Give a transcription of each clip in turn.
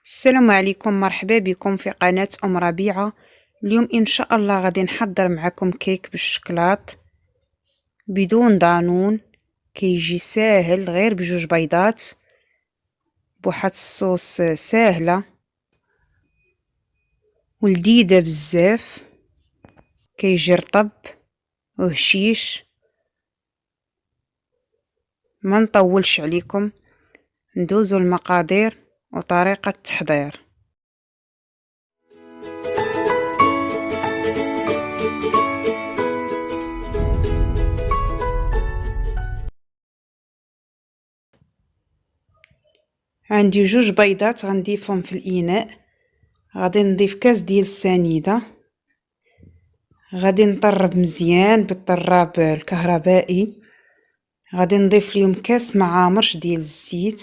السلام عليكم، مرحبا بكم في قناة ام ربيعة. اليوم ان شاء الله غادي نحضر معكم كيك بالشكلاط بدون دانون. كيجي ساهل غير بجوج بيضات بواحد الصوص ساهله ولذيذه بزاف. كيجي رطب وهشيش. ما نطولش عليكم، ندوزو المقادير وطريقة التحضير. عندي جوج بيضات غنضيفهم في الاناء. غادي نضيف كاس ديال السنيده. غادي نطرب مزيان بالطراب الكهربائي. غادي نضيف ليهم كاس معامرش ديال الزيت.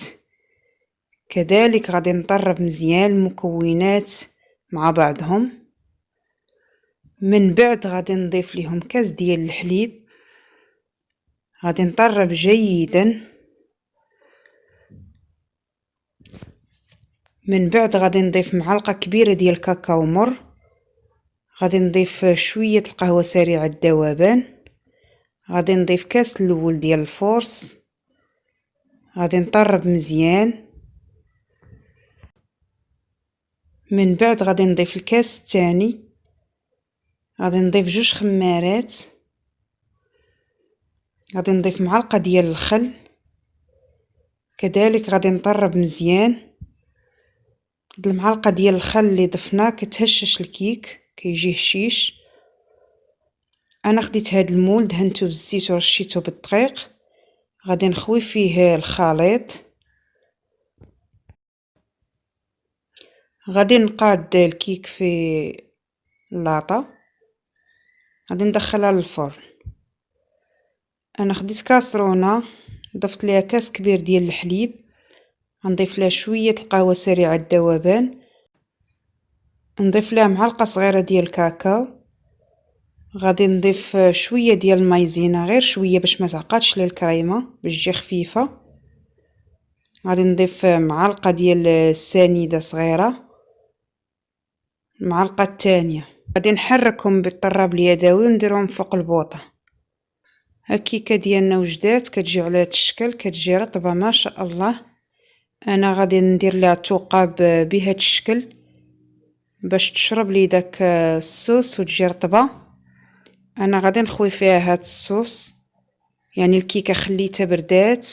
كذلك غادي نطرب مزيان المكونات مع بعضهم. من بعد غادي نضيف ليهم كاس ديال الحليب. غادي نطرب جيدا. من بعد غادي نضيف معلقه كبيره ديال كاكاو مر. غادي نضيف شويه القهوه سريعه الذوبان. غادي نضيف كاس الاول ديال الفورص. غادي نطرب مزيان. من بعد غادي نضيف الكاس الثاني. غادي نضيف جوج خمارات. غادي نضيف معلقه ديال الخل. كذلك غادي نطرب مزيان. هاد المعلقه ديال الخل اللي ضفنا كتهشش الكيك، كيجي هشيش. انا خديت هاد المول دهنته بالزيت ورشيته بالدقيق. غادي نخوي فيه الخليط. غادي نقاد الكيك في اللاطه. غادي ندخلها للفرن. انا خديت كاسرونه ضفت ليها كاس كبير ديال الحليب. غنضيف لها شويه القهوه سريعه الذوبان. نضيف لها معلقه صغيره ديال الكاكاو. غادي نضيف شويه ديال المايزينا، غير شويه باش ما تعقدش لي الكريمه، باش تجي خفيفه. غادي نضيف معلقه ديال السنيده صغيره. المعلقه الثانيه غادي نحركهم بالطراب اليدوي ونديرهم فوق البوطه. الكيكه ديالنا وجدات، كتجي على هذا الشكل، كتجي رطبه ما شاء الله. انا غادي ندير لها ثقاب بهذا الشكل باش تشرب لي داك الصوص وتجي رطبه. انا غادي نخوي فيها هاد الصوص، يعني الكيكه خليتها بردات.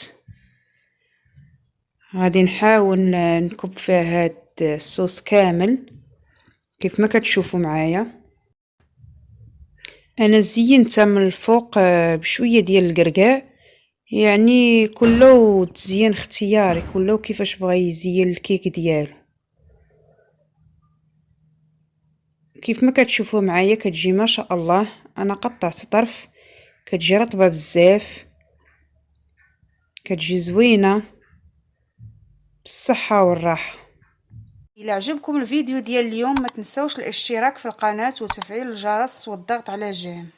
غادي نحاول نكب فيها هاد الصوص كامل كيف ما كتشوفوا معايا. انا زينتها من الفوق بشويه ديال القرقاع، يعني كله تزيين اختياري، كله كيفاش بغى يزين الكيك ديالو. كيف ما كتشوفوا معايا كتجي ما شاء الله. انا قطعت طرف، كتجي رطبه بزاف، كتجي زوينه بالصحه والراحه. الى عجبكم الفيديو ديال اليوم ما تنسوش الاشتراك في القناه وتفعيل الجرس والضغط على جيم.